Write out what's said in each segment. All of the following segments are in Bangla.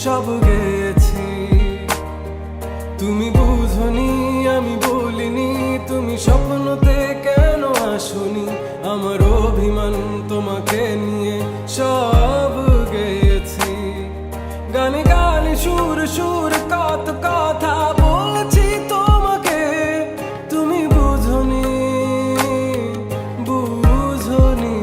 সব গেয়েছি। তুমি বুঝনি আমি বলিনি, তুমি স্বপ্নতে কেন আসনি, আমার অভিমান তোমাকে নিয়ে সব গেয়েছি। গানে গানে সুর সুর কত কথা বলছি তোমাকে, তুমি বুঝনি বুঝনি।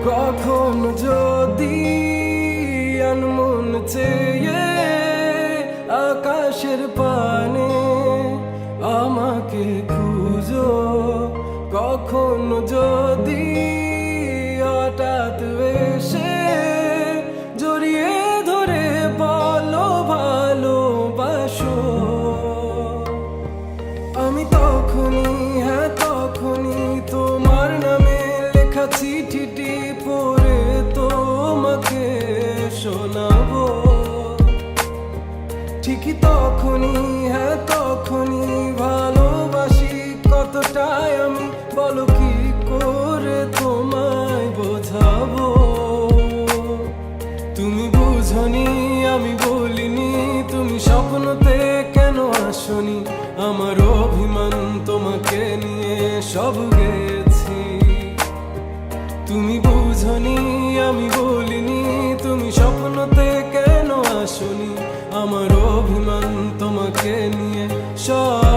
কখনো যদি আনমন চেয়ে আকাশের পানে আমাকে খুঁজো, কখনো যদি হঠাৎ এসে জড়িয়ে ধরে বলো ভালোবাসো, আমি তখনই হ্যাঁ তখনই তোমার নামে লেখা চিঠিটি পড়ে তোমাকে শোনাবো। ঠিকই তখনই হ্যাঁ তখনই ভালোবাসি কতটাই আমি, বলো কি করে তোমায় বোঝাবো। তুমি বুঝনি আমি বলিনি, তুমি স্বপ্নতে কেন আসনি, আমার অভিমান তোমাকে নিয়ে সব গেছি। তুমি বুঝনি আমি বলিনি, তুমি স্বপ্নতে কেন আসনি, আমার অভিমান তোমাকে নিয়ে সব